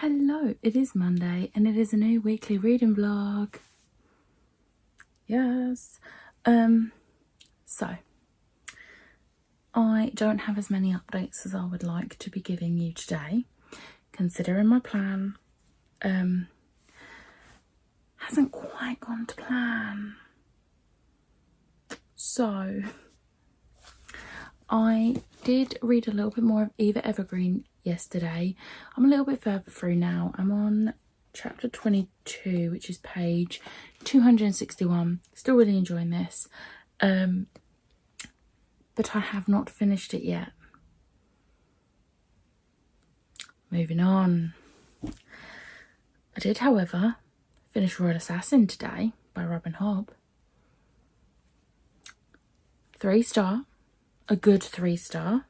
Hello, it is Monday and it is a new weekly reading vlog. Yes. So I don't have as many updates as I would like to be giving you today, considering my plan hasn't quite gone to plan. So I did read a little bit more of Eva Evergreen yesterday. I'm a little bit further through now. I'm on chapter 22, which is page 261. Still really enjoying this, but I have not finished it yet. Moving on. I did, however, finish Royal Assassin today by Robin Hobb. 3-star, a good 3-star.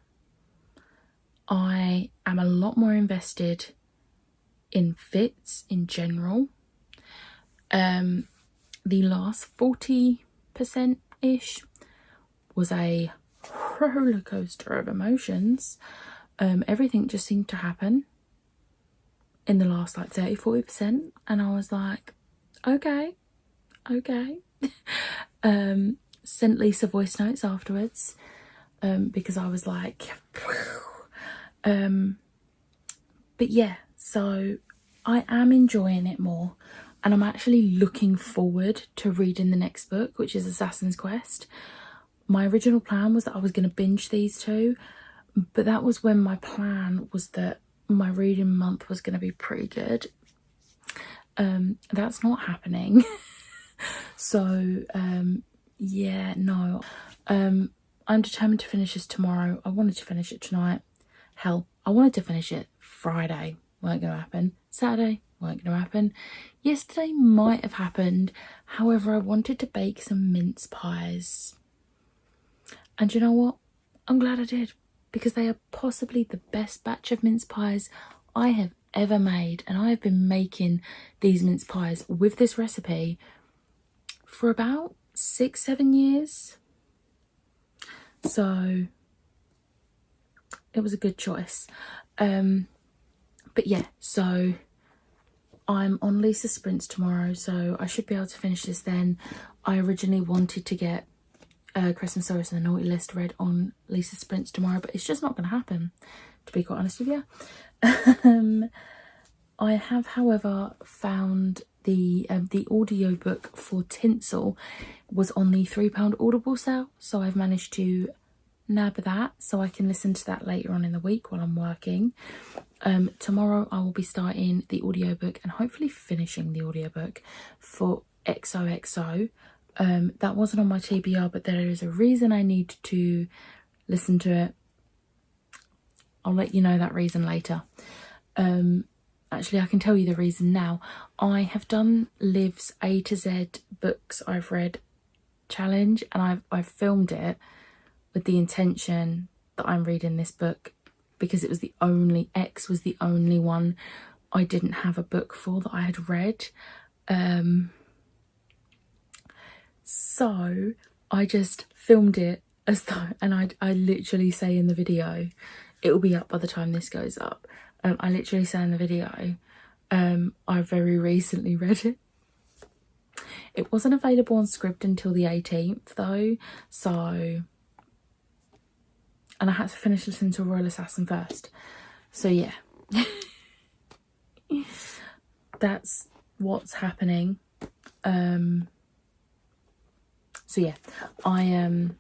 I am a lot more invested in Fitz in general. The last 40%-ish was a roller coaster of emotions. Everything just seemed to happen in the last like 30-40%, and I was like, okay. Sent Lisa voice notes afterwards because I was like but yeah, so I am enjoying it more, and I'm actually looking forward to reading the next book, which is Assassin's Quest. My original plan was that I was going to binge these two, but that was when my plan was that my reading month was going to be pretty good. That's not happening. So yeah, no, I'm determined to finish this tomorrow. I wanted to finish it tonight. Hell, I wanted to finish it Friday. Weren't gonna happen. Saturday, weren't gonna happen. Yesterday might have happened. However, I wanted to bake some mince pies, and you know what, I'm glad I did, because they are possibly the best batch of mince pies I have ever made, and I have been making these mince pies with this recipe for about 6-7 years, so it was a good choice. But yeah, so I'm on Lisa's sprints tomorrow, so I should be able to finish this then. I originally wanted to get Christmas Stories and the Naughty List read on Lisa's sprints tomorrow, but it's just not going to happen, to be quite honest with you. I have, however, found the audiobook for Tinsel was on the £3 Audible sale, so I've managed to nab that so I can listen to that later on in the week while I'm working. Tomorrow I will be starting the audiobook and hopefully finishing the audiobook for XOXO. That wasn't on my TBR, but there is a reason I need to listen to it. I'll let you know that reason later. Actually, I can tell you the reason now. I have done Liv's A to Z books I've read challenge, and I've filmed it with the intention that I'm reading this book, because it was the only, X was the only one I didn't have a book for that I had read. So I just filmed it as though, and I literally say in the video, it will be up by the time this goes up. I literally say in the video, I very recently read it. It wasn't available on Scribd until the 18th though, so, and I had to finish listening to Royal Assassin first. So yeah, that's what's happening. So yeah, I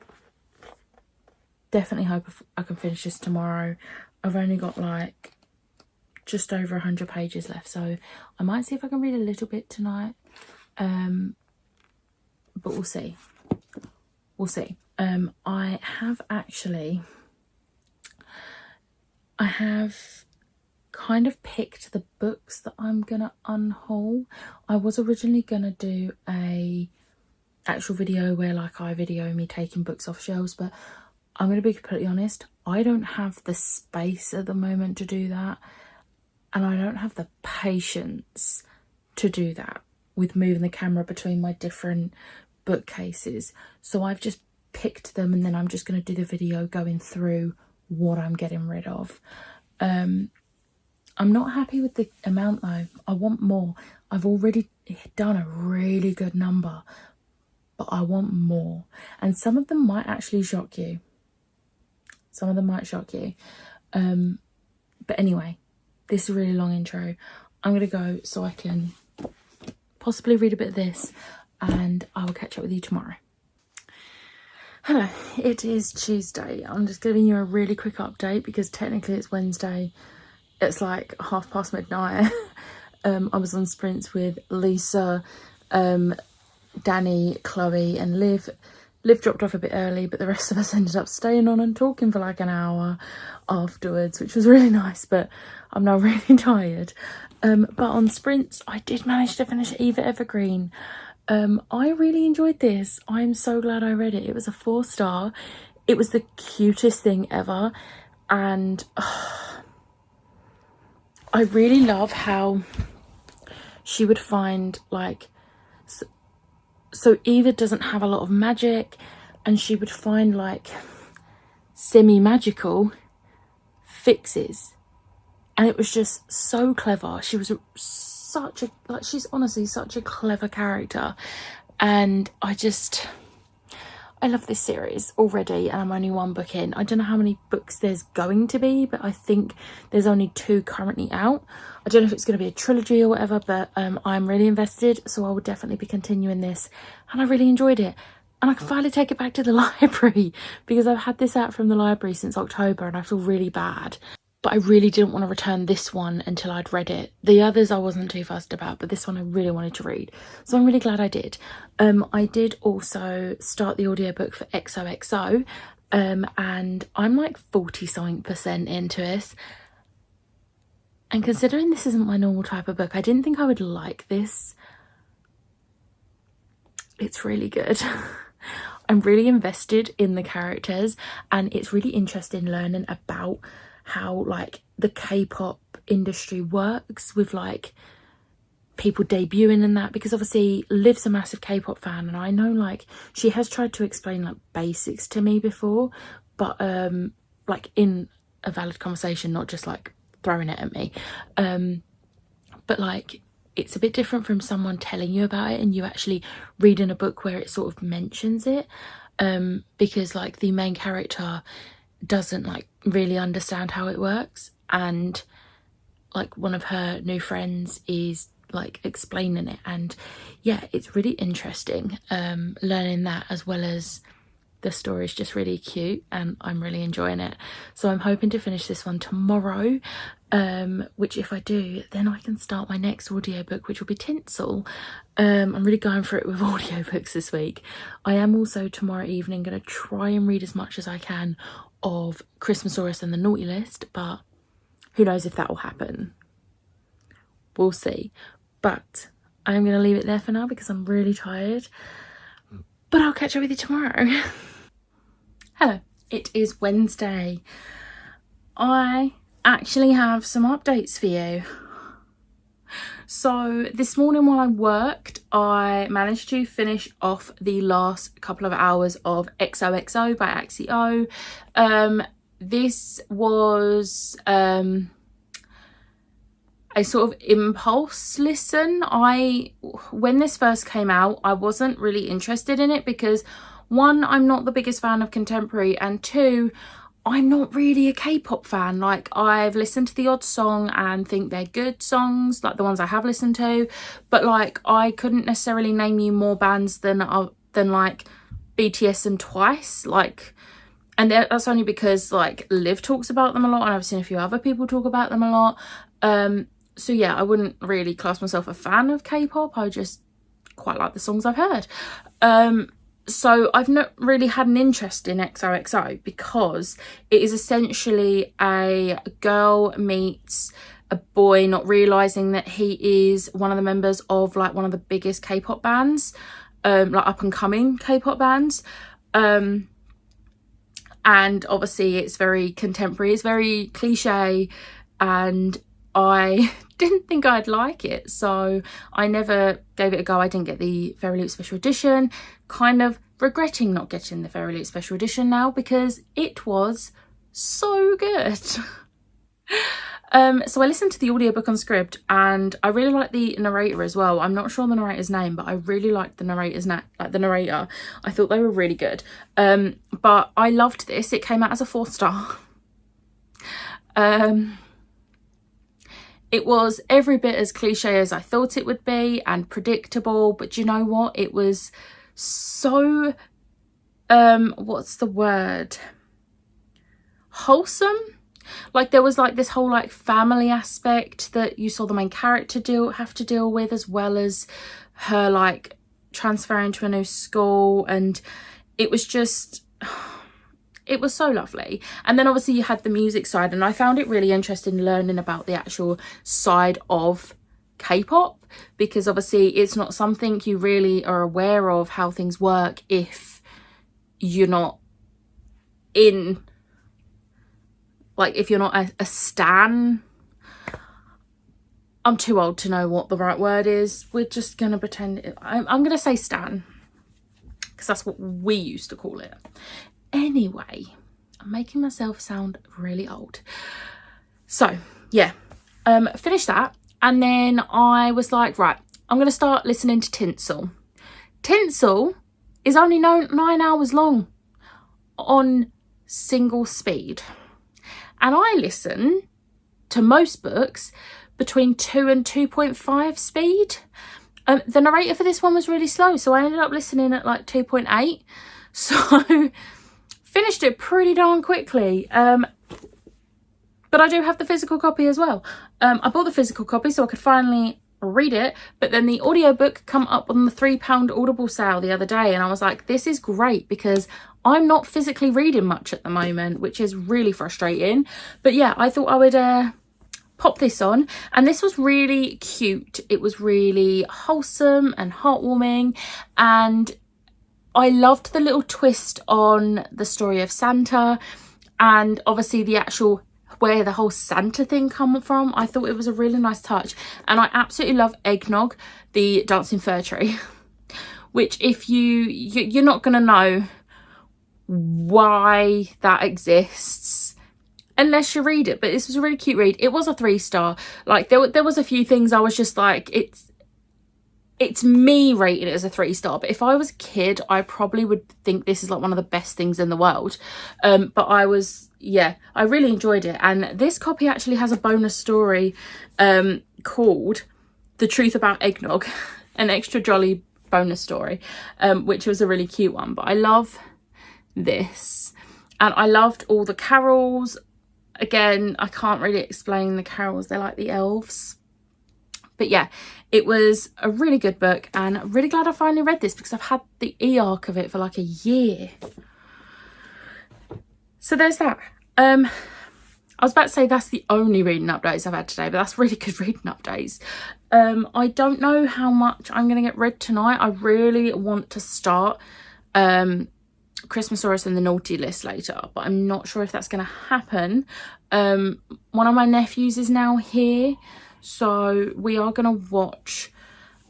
definitely hope I can finish this tomorrow. I've only got like just over 100 pages left, so I might see if I can read a little bit tonight, but we'll see. I have kind of picked the books that I'm gonna unhaul. I was originally gonna do a actual video where like I video me taking books off shelves, but I'm gonna be completely honest, I don't have the space at the moment to do that, and I don't have the patience to do that with moving the camera between my different bookcases. So I've just picked them, and then I'm just going to do the video going through what I'm getting rid of. I'm not happy with the amount though. I want more. I've already done a really good number, but I want more. And some of them might actually shock you. Some of them might shock you. But anyway, this is a really long intro. I'm going to go so I can possibly read a bit of this, and I will catch up with you tomorrow. Hello, it is Tuesday. I'm just giving you a really quick update because technically it's Wednesday. It's like midnight. I was on sprints with Lisa, Danny, Chloe and Liv. Liv dropped off a bit early, but the rest of us ended up staying on and talking for like an hour afterwards, which was really nice, but I'm now really tired. But on sprints, I did manage to finish Eva Evergreen. I really enjoyed this. I'm so glad I read it. It was a 4-star. It was the cutest thing ever. And I really love how she would find like, so Eva doesn't have a lot of magic, and she would find like semi-magical fixes, and it was just so clever. She was such a, like, she's honestly such a clever character, and I love this series already, and I'm only one book in. I don't know how many books there's going to be, but I think there's only 2 currently out. I don't know if it's going to be a trilogy or whatever, but I'm really invested, so I will definitely be continuing this, and I really enjoyed it. And I can finally take it back to the library because I've had this out from the library since October and I feel really bad. But I really didn't want to return this one until I'd read it. The others I wasn't too fussed about, but this one I really wanted to read. So I'm really glad I did. I did also start the audiobook for XOXO, and I'm like 40-something% into it. And considering this isn't my normal type of book, I didn't think I would like this. It's really good. I'm really invested in the characters, and it's really interesting learning about how like the K-pop industry works with like people debuting and that, because obviously Liv's a massive K-pop fan, and I know like she has tried to explain like basics to me before, but like in a valid conversation, not just like throwing it at me. But like it's a bit different from someone telling you about it and you actually reading a book where it sort of mentions it, because like the main character doesn't like really understand how it works, and like one of her new friends is like explaining it, and yeah, it's really interesting learning that, as well as the story is just really cute and I'm really enjoying it. So I'm hoping to finish this one tomorrow, which if I do, then I can start my next audiobook, which will be Tinsel. I'm really going for it with audiobooks this week. I am also tomorrow evening going to try and read as much as I can of Christmasaurus and the Naughty List, but who knows if that will happen. We'll see. But I'm going to leave it there for now because I'm really tired. But I'll catch up with you tomorrow. Hello, it is Wednesday. I actually have some updates for you. So this morning while I worked, I managed to finish off the last couple of hours of XOXO by Axio. This was a sort of impulse listen. When this first came out, I wasn't really interested in it because 1, I'm not the biggest fan of contemporary, and 2, I'm not really a K-pop fan. Like, I've listened to the odd song and think they're good songs, like the ones I have listened to, but like I couldn't necessarily name you more bands than like BTS and Twice, like, and that's only because like Liv talks about them a lot and I've seen a few other people talk about them a lot. So yeah, I wouldn't really class myself a fan of K-pop. I just quite like the songs I've heard. So I've not really had an interest in XOXO because it is essentially a girl meets a boy not realising that he is one of the members of like one of the biggest K-pop bands, like up and coming K-pop bands. And obviously it's very contemporary, it's very cliche, and I didn't think I'd like it, so I never gave it a go. I didn't get the Fairy Loot Special Edition, kind of regretting not getting the Fairy Loot Special Edition now because it was so good. So I listened to the audiobook on Scribd, and I really like the narrator as well. I'm not sure the narrator's name, but I really liked the narrator. I thought they were really good. But I loved this. It came out as a 4-star. It was every bit as cliche as I thought it would be, and predictable, but you know what? It was so, what's the word? Wholesome. Like, there was like this whole like family aspect that you saw the main character have to deal with, as well as her like transferring to a new school, and it was just, it was so lovely. And then obviously you had the music side, and I found it really interesting learning about the actual side of K-pop, because obviously it's not something you really are aware of how things work if you're not in, like, if you're not a stan. I'm too old to know what the right word is. We're just gonna pretend I'm gonna say stan, because that's what we used to call it. Anyway, I'm making myself sound really old. So yeah, finished that, and then I was like, right, I'm gonna start listening to Tinsel. Tinsel is only 9 hours long on single speed, and I listen to most books between 2 and 2.5 speed. The narrator for this one was really slow, so I ended up listening at like 2.8, so finished it pretty darn quickly. But I do have the physical copy as well. I bought the physical copy so I could finally read it, but then the audiobook come up on the £3 Audible sale the other day, and I was like, this is great, because I'm not physically reading much at the moment, which is really frustrating. But yeah, I thought I would pop this on, and this was really cute. It was really wholesome and heartwarming, and I loved the little twist on the story of Santa, and obviously the actual where the whole Santa thing come from. I thought it was a really nice touch, and I absolutely love Eggnog, the dancing fir tree, which if you're not gonna know why that exists unless you read it, but this was a really cute read. It was a 3-star. Like, there was a few things I was just like, it's me rating it as a 3-star, but if I was a kid I probably would think this is like one of the best things in the world. But I really enjoyed it, and this copy actually has a bonus story called The Truth About Eggnog, an extra jolly bonus story, which was a really cute one. But I love this, and I loved all the carols. Again, I can't really explain the carols, they're like the elves. But yeah, it was a really good book, and I'm really glad I finally read this, because I've had the e-arc of it for like a year. So there's that. I was about to say that's the only reading updates I've had today, but that's really good reading updates. I don't know how much I'm going to get read tonight. I really want to start Christmasaurus and the Naughty List later, but I'm not sure if that's going to happen. One of my nephews is now here, so we are going to watch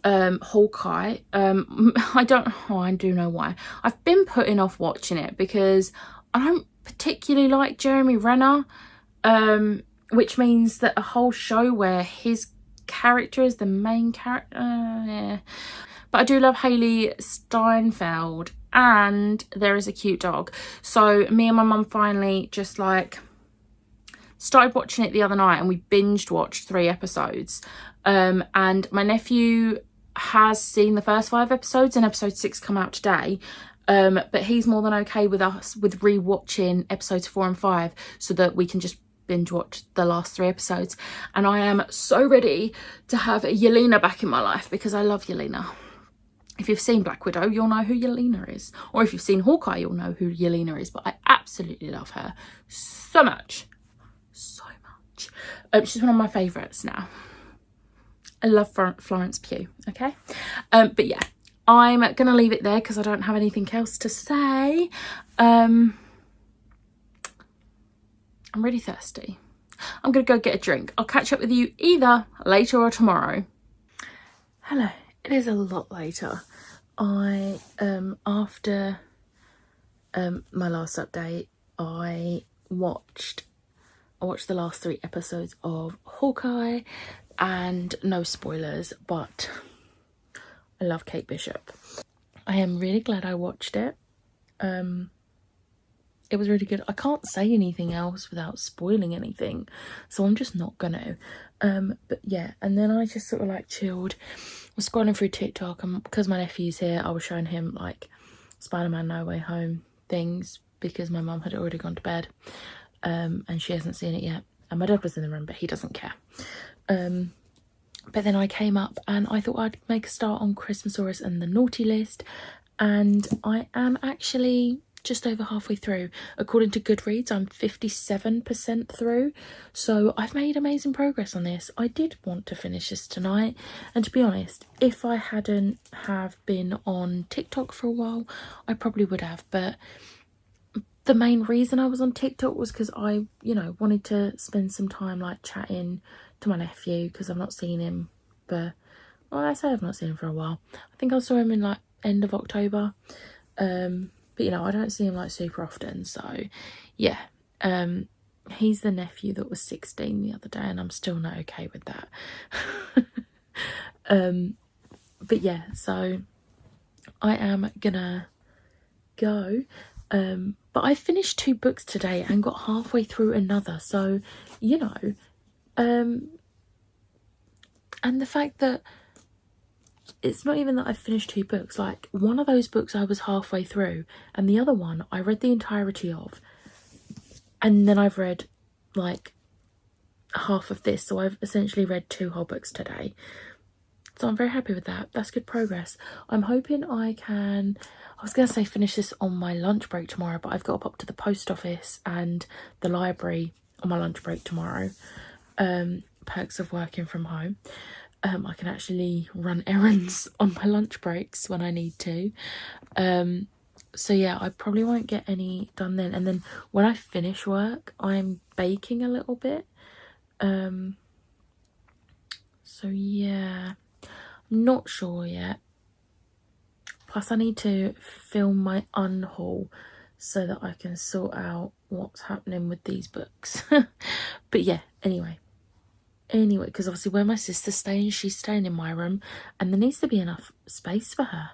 Hawkeye. I do know why. I've been putting off watching it because I don't particularly like Jeremy Renner, which means that a whole show where his character is the main character, yeah. But I do love Haley Steinfeld, and there is a cute dog. So me and my mum finally just like started watching it the other night, and we binged watched 3 episodes. And my nephew has seen the first 5 episodes, and episode 6 come out today. But he's more than okay with us with rewatching episodes 4 and 5, so that we can just binge watch the last 3 episodes. And I am so ready to have Yelena back in my life, because I love Yelena. If you've seen Black Widow, you'll know who Yelena is, or if you've seen Hawkeye, you'll know who Yelena is. But I absolutely love her so much, so much. She's one of my favourites now. I love Florence Pugh. Okay, but yeah, I'm gonna leave it there because I don't have anything else to say. I'm really thirsty. I'm gonna go get a drink. I'll catch up with you either later or tomorrow. Hello, it is a lot later. I after my last update, I watched I watched the last 3 episodes of Hawkeye, and no spoilers, but I love Kate Bishop. I am really glad I watched it. It was really good. I can't say anything else without spoiling anything, so I'm just not gonna. But yeah, and then I just sort of like chilled. I was scrolling through TikTok, and because my nephew's here, I was showing him like Spider-Man No Way Home things because my mum had already gone to bed, and she hasn't seen it yet. And my dad was in the room, but he doesn't care. But then I came up and I thought I'd make a start on Christmasaurus and the naughty list, and I am actually just over halfway through. According to Goodreads, I'm 57% through, so I've made amazing progress on this. I did want to finish this tonight, and to be honest, if I hadn't have been on TikTok for a while, I probably would have. But the main reason I was on TikTok was because I, you know, wanted to spend some time like chatting to my nephew, because I've not seen him for, well, I say I've not seen him for a while. I think I saw him in like end of October. But you know, I don't see him like super often, so yeah. He's the nephew that was 16 the other day, and I'm still not okay with that. But yeah, so I am gonna go. But I finished 2 books today and got halfway through another, so you know, and the fact that it's not even that I finished 2 books, like one of those books I was halfway through, and the other one I read the entirety of, and then I've read like half of this, so I've essentially read 2 whole books today. So I'm very happy with that. That's good progress. I'm hoping I can, I was going to say finish this on my lunch break tomorrow, but I've got to pop to the post office and the library on my lunch break tomorrow. Perks of working from home. I can actually run errands on my lunch breaks when I need to. So yeah, I probably won't get any done then. And then when I finish work, I'm baking a little bit. So yeah, I'm not sure yet. Plus I need to film my unhaul so that I can sort out what's happening with these books. But yeah, anyway, because obviously where my sister's staying, she's staying in my room, and there needs to be enough space for her.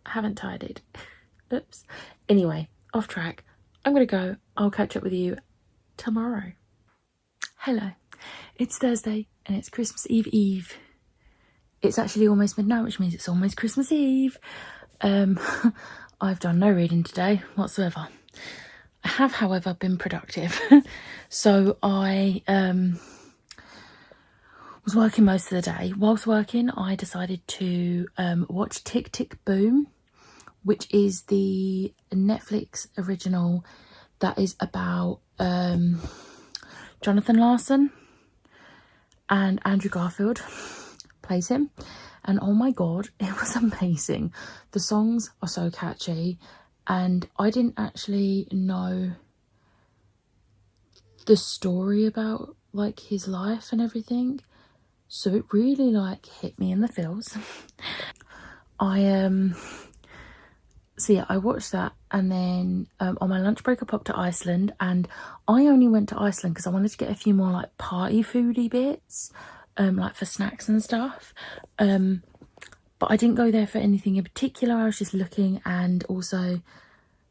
I haven't tidied. Oops. Anyway, off track. I'm gonna go. I'll catch up with you tomorrow. Hello, it's Thursday and it's Christmas Eve. It's actually almost midnight, which means it's almost Christmas Eve. I've done no reading today whatsoever. I have, however, been productive. So I was working most of the day. Whilst working, I decided to watch Tick Tick Boom, which is the Netflix original that is about Jonathan Larson, and Andrew Garfield plays him. And oh my god, it was amazing. The songs are so catchy, and I didn't actually know the story about like his life and everything, so it really like hit me in the feels. So yeah, I watched that, and then on my lunch break I popped to Iceland, and I only went to Iceland because I wanted to get a few more like party foodie bits, like for snacks and stuff. But I didn't go there for anything in particular. I was just looking, and also,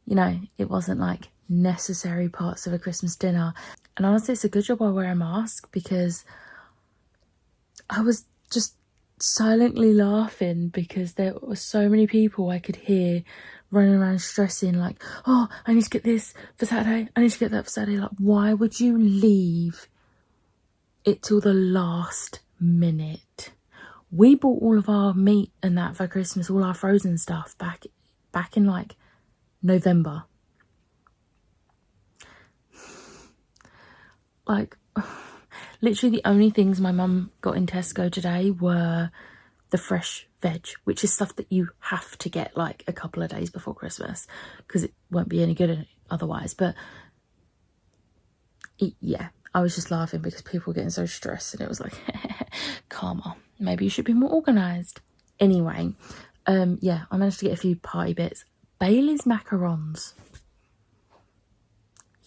you know, it wasn't like necessary parts of a Christmas dinner. And honestly, it's a good job I wear a mask, because I was just silently laughing because there were so many people I could hear running around stressing like, oh, I need to get this for Saturday, I need to get that for Saturday. Like, why would you leave it till the last minute? We bought all of our meat and that for Christmas, all our frozen stuff back in like November. Like, literally the only things my mum got in Tesco today were the fresh veg, which is stuff that you have to get like a couple of days before Christmas because it won't be any good otherwise. But yeah, I was just laughing because people were getting so stressed, and it was like, karma, maybe you should be more organised. Anyway, yeah, I managed to get a few party bits. Bailey's macarons.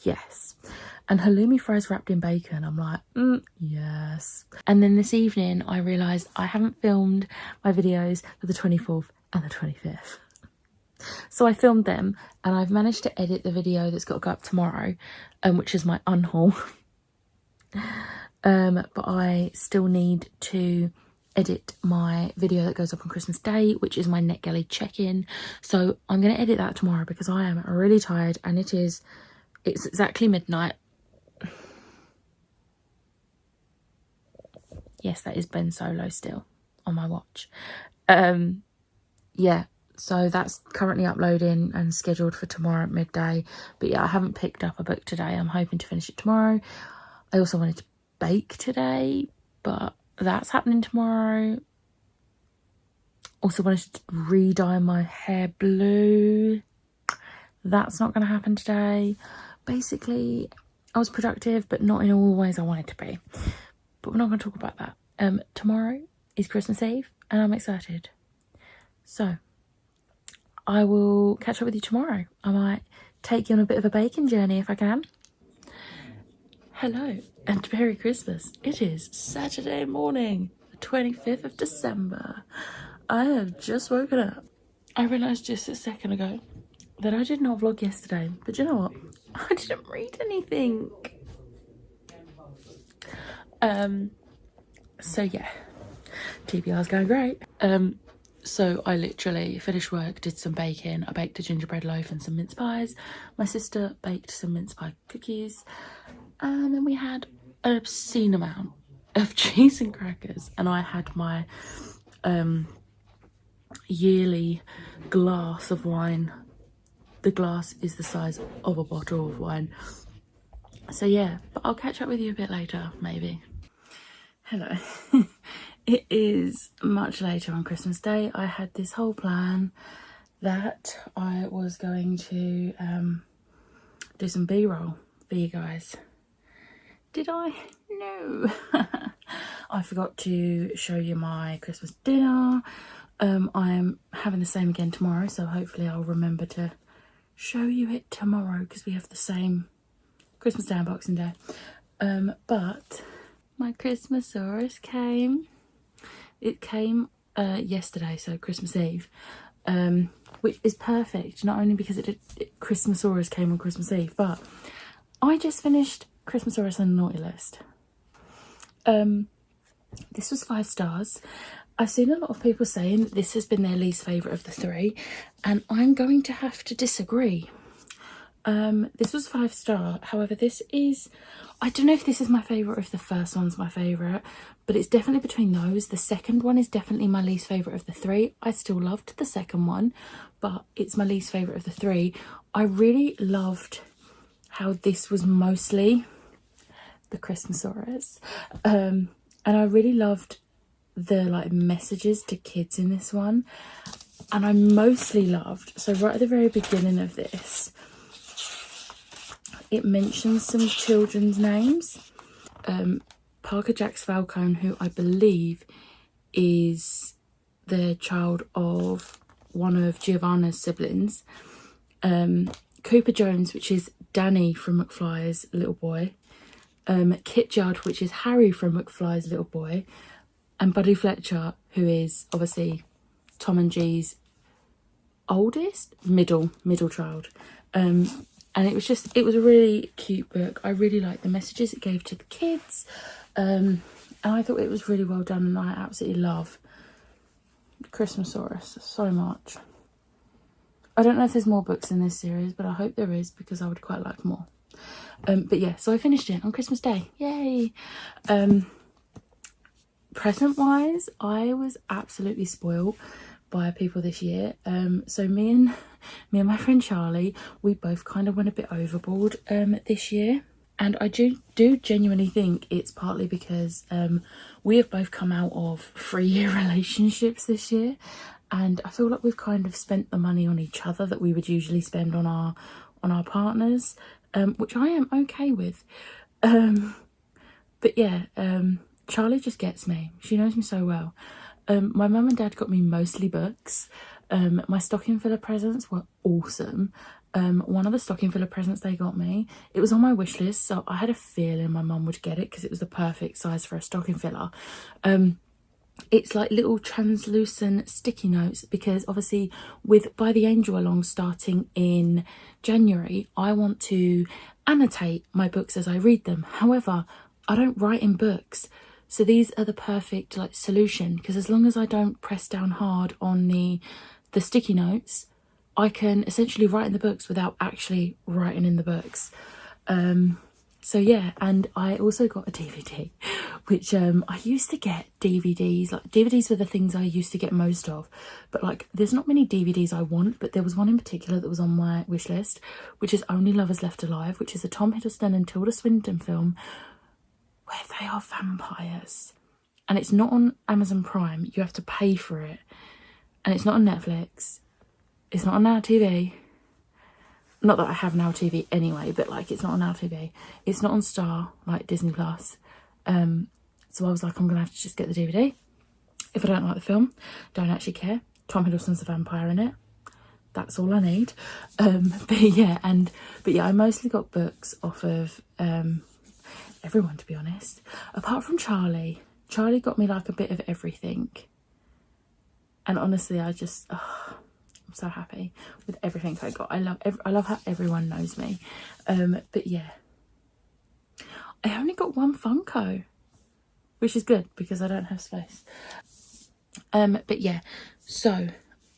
Yes. and halloumi fries wrapped in bacon. I'm like, yes. And then this evening I realised I haven't filmed my videos for the 24th and the 25th. So I filmed them, and I've managed to edit the video that's got to go up tomorrow, which is my unhaul. But I still need to edit my video that goes up on Christmas Day, which is my NetGalley check-in. So I'm going to edit that tomorrow because I am really tired, and it's exactly midnight. Yes, that is Ben Solo still on my watch. Yeah, so that's currently uploading and scheduled for tomorrow at midday. But yeah, I haven't picked up a book today. I'm hoping to finish it tomorrow. I also wanted to bake today, but that's happening tomorrow. Also wanted to re-dye my hair blue. That's not going to happen today. Basically, I was productive, but not in all the ways I wanted to be. But we're not going to talk about that. Tomorrow is Christmas Eve, and I'm excited. So I will catch up with you tomorrow. I might take you on a bit of a baking journey if I can. Hello and Merry Christmas. It is Saturday morning, the 25th of December. I have just woken up. I realised just a second ago that I did not vlog yesterday, but you know what? I didn't read anything. So yeah, TBR's going great. So I literally finished work, did some baking. I baked a gingerbread loaf and some mince pies. My sister baked some mince pie cookies. And then we had an obscene amount of cheese and crackers. And I had my yearly glass of wine. The glass is the size of a bottle of wine. So yeah, but I'll catch up with you a bit later, maybe. Hello. It is much later on Christmas Day. I had this whole plan that I was going to do some B-roll for you guys. Did I? No. I forgot to show you my Christmas dinner. I'm having the same again tomorrow, so hopefully I'll remember to show you it tomorrow because we have the same Christmas Day and Boxing Day. But my Christmasaurus came. It came yesterday, so Christmas Eve, which is perfect, not only because Christmasaurus came on Christmas Eve, but I just finished Christmasaurus on the naughty list. This was 5 stars. I've seen a lot of people saying that this has been their least favourite of the 3, and I'm going to have to disagree. This was 5-star. However, this is, I don't know if this is my favourite or if the first one's my favourite, but it's definitely between those. The second one is definitely my least favourite of the 3. I still loved the second one, but it's my least favourite of the 3. I really loved how this was mostly the Christmasaurus. And I really loved the like messages to kids in this one. And I mostly loved, so right at the very beginning of this, it mentions some children's names. Parker Jax Falcone, who I believe is the child of one of Giovanna's siblings. Cooper Jones, which is Danny from McFly's little boy. Kit Judd, which is Harry from McFly's little boy. And Buddy Fletcher, who is obviously Tom and G's oldest, middle child. And it was a really cute book. I really liked the messages it gave to the kids. And I thought it was really well done, and I absolutely love Christmasaurus so much. I don't know if there's more books in this series, but I hope there is because I would quite like more. But yeah, so I finished it on Christmas Day. Yay! Present-wise, I was absolutely spoiled by people this year. So me and my friend Charlie, we both kind of went a bit overboard this year. And I do genuinely think it's partly because we have both come out of 3-year relationships this year. And I feel like we've kind of spent the money on each other that we would usually spend on our partners, which I am okay with. But yeah, Charlie just gets me. She knows me so well. My mum and dad got me mostly books. My stocking filler presents were awesome. one of the stocking filler presents they got me. It was on my wish list, so I had a feeling my mum would get it because it was the perfect size for a stocking filler. It's like little translucent sticky notes, because obviously with By the Angel Along starting in January, I want to annotate my books as I read them. However, I don't write in books, so these are the perfect like solution, because as long as I don't press down hard on the sticky notes, I can essentially write in the books without actually writing in the books. So yeah, and I also got a DVD, which I used to get DVDs. Like DVDs were the things I used to get most of, but like there's not many DVDs I want, but there was one in particular that was on my wish list, which is Only Lovers Left Alive, which is a Tom Hiddleston and Tilda Swinton film where they are vampires. And it's not on Amazon Prime, you have to pay for it. And it's not on Netflix, it's not on Now TV. Not that I have Now TV anyway, but like it's not on Now TV. It's not on Star, like Disney Plus. So I was like, I'm gonna have to just get the DVD. If I don't like the film, don't actually care. Tom Hiddleston's a vampire in it. That's all I need. But yeah, I mostly got books off of everyone, to be honest. Apart from Charlie. Charlie got me like a bit of everything. And honestly, I just I'm so happy with everything I got. I love how everyone knows me. But yeah, I only got one Funko, which is good because I don't have space. But yeah, so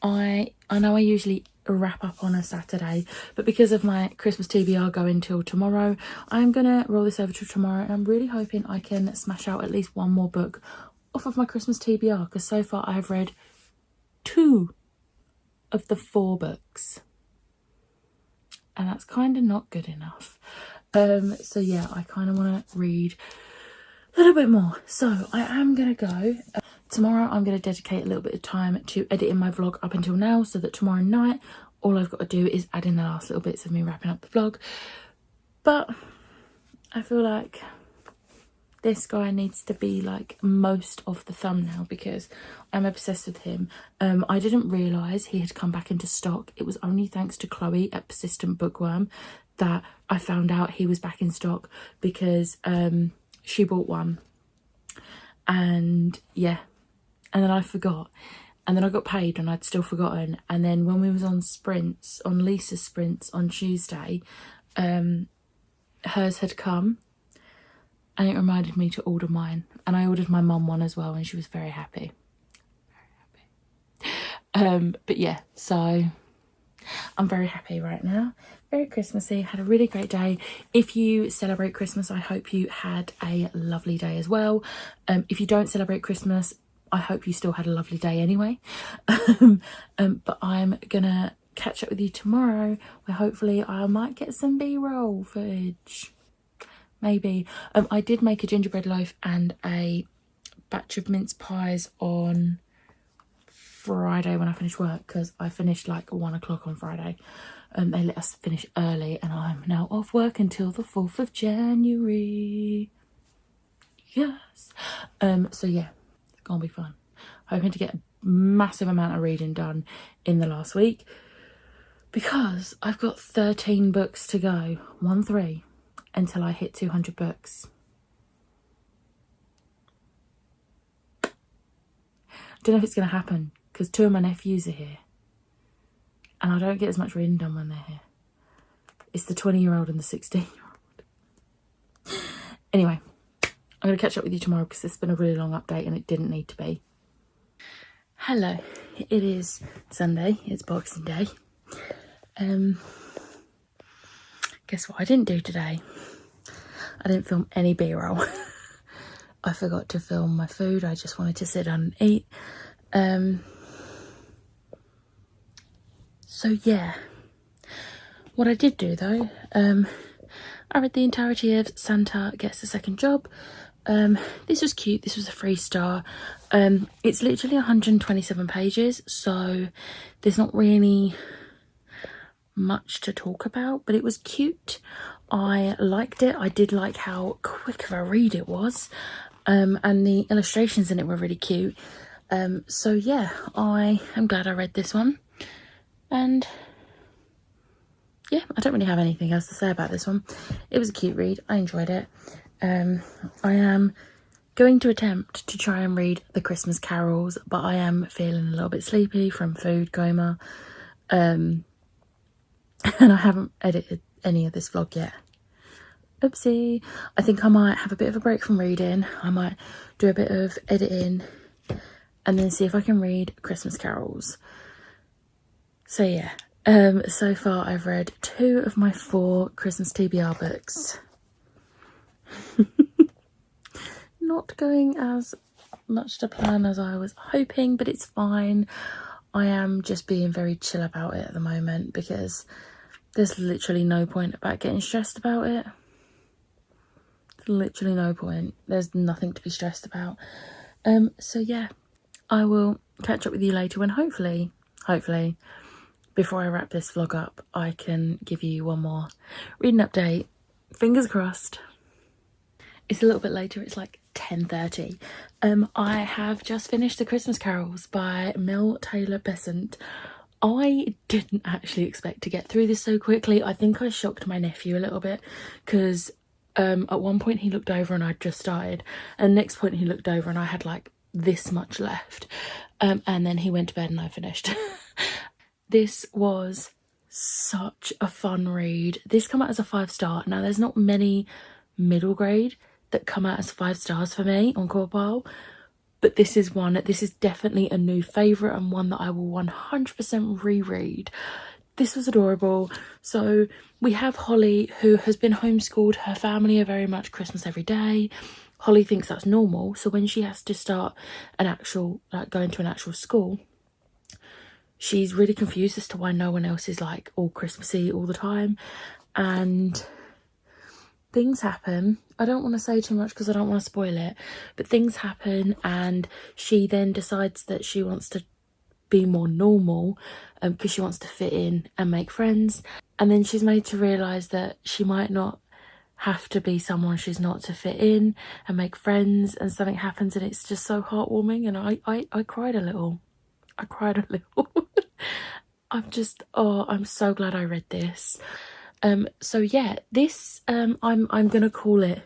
I know I usually wrap up on a Saturday, but because of my Christmas TBR going till tomorrow, I'm gonna roll this over to tomorrow, and I'm really hoping I can smash out at least one more book off of my Christmas TBR, because so far I've read 2 of the 4 books, and that's kind of not good enough. So yeah, I kind of want to read a little bit more, so I am gonna go. Tomorrow I'm going to dedicate a little bit of time to editing my vlog up until now, so that tomorrow night all I've got to do is add in the last little bits of me wrapping up the vlog. But I feel like this guy needs to be like most of the thumbnail because I'm obsessed with him. I didn't realise he had come back into stock. It was only thanks to Chloe at Persistent Bookworm that I found out he was back in stock, because she bought one, and yeah, and then I forgot, and then I got paid and I'd still forgotten, and then when we was on sprints, on Lisa's sprints on Tuesday, hers had come, and it reminded me to order mine, and I ordered my mum one as well, and she was very happy, very happy. But yeah, so I'm very happy right now, very Christmassy, had a really great day. If you celebrate Christmas, I hope you had a lovely day as well. If you don't celebrate Christmas, I hope you still had a lovely day anyway. But I'm gonna catch up with you tomorrow, where hopefully I might get some B-roll footage, maybe. I did make a gingerbread loaf and a batch of mince pies on Friday when I finished work, because I finished like 1 o'clock on Friday. They let us finish early, and I'm now off work until the 4th of January. Yes. So yeah, it's gonna be fun. Hoping to get a massive amount of reading done in the last week, because I've got 13 books to go, 13, until I hit 200 books. Don't know if it's going to happen, because 2 of my nephews are here, and I don't get as much reading done when they're here. It's the 20-year-old and the 16-year-old. Anyway, I'm going to catch up with you tomorrow, because it's been a really long update and it didn't need to be. Hello, it is Sunday, it's Boxing Day. Guess what I didn't do today? I didn't film any B-roll. I forgot to film my food. I just wanted to sit down and eat. So yeah, what I did do though, I read the entirety of Santa Gets a Second Job. This was cute. This was a 3-star. It's literally 127 pages, so there's not really much to talk about, but it was cute. I liked it. I did like how quick of a read it was, and the illustrations in it were really cute. So yeah, I am glad I read this one, and yeah, I don't really have anything else to say about this one. It was a cute read. I enjoyed it. I am going to attempt to try and read the Christmas carols, but I am feeling a little bit sleepy from food coma. And I haven't edited any of this vlog yet. Oopsie. I think I might have a bit of a break from reading. I might do a bit of editing and then see if I can read Christmas carols. So yeah, so far I've read 2 of my 4 Christmas TBR books. Not going as much to plan as I was hoping, but it's fine. I am just being very chill about it at the moment because there's literally no point about getting stressed about it. Literally no point. There's nothing to be stressed about. So yeah, I will catch up with you later when hopefully, before I wrap this vlog up, I can give you one more reading update. Fingers crossed. It's a little bit later. It's like 10:30. I have just finished The Christmas Carols by Mel Taylor Bessent. I didn't actually expect to get through this so quickly. I think I shocked my nephew a little bit because at one point he looked over and I'd just started, and next point he looked over and I had like this much left, and then he went to bed and I finished. This was such a fun read. This come out as a 5-star. Now there's not many middle grade that come out as 5 stars for me on Corpile, but this is one. This is definitely a new favourite and one that I will 100% reread. This was adorable. So we have Holly, who has been homeschooled. Her family are very much Christmas every day. Holly thinks that's normal. So when she has to start an actual, like going to an actual school, she's really confused as to why no one else is like all Christmassy all the time. And things happen. I don't want to say too much because I don't want to spoil it, but things happen and she then decides that she wants to be more normal because she wants to fit in and make friends, and then she's made to realise that she might not have to be someone she's not to fit in and make friends, and something happens and it's just so heartwarming, and I cried a little. I'm so glad I read this. So yeah, this I'm gonna call it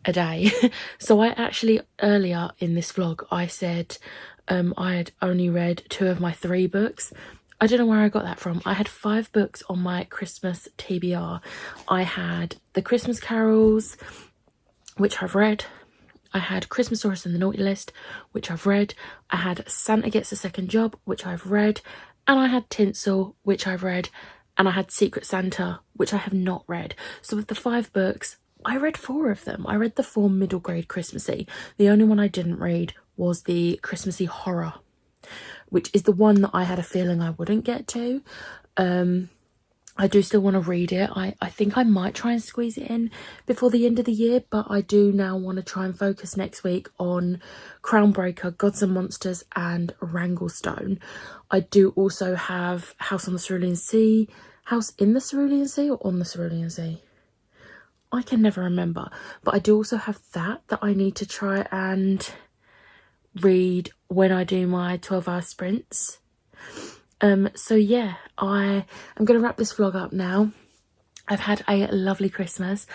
a day. So I actually, earlier in this vlog, I said I had only read 2 of my 3 books. I don't know where I got that from. I had 5 books on my Christmas TBR. I had The Christmas Carols, which I've read. I had Christmasaurus and the Naughty List, which I've read. I had Santa Gets a Second Job, which I've read. And I had Tinsel, which I've read. And I had Secret Santa, which I have not read. So with the 5 books, I read 4 of them. I read the 4 middle grade Christmassy. The only one I didn't read was the Christmassy horror, which is the one that I had a feeling I wouldn't get to. I do still want to read it. I think I might try and squeeze it in before the end of the year, but I do now want to try and focus next week on Crownbreaker, Gods and Monsters and Wranglestone. I do also have House on the Cerulean Sea. House in the Cerulean Sea or on the Cerulean Sea? I can never remember. But I do also have that I need to try and read when I do my 12-hour sprints. So yeah, I am going to wrap this vlog up now. I've had a lovely Christmas,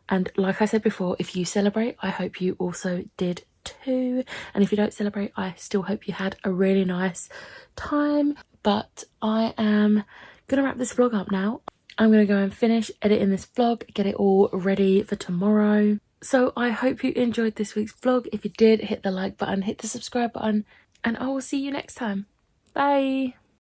and like I said before, if you celebrate, I hope you also did too, and if you don't celebrate, I still hope you had a really nice time. But I am going to wrap this vlog up now. I'm going to go and finish editing this vlog, get it all ready for tomorrow. So I hope you enjoyed this week's vlog. If you did, hit the like button, hit the subscribe button, and I will see you next time. Bye!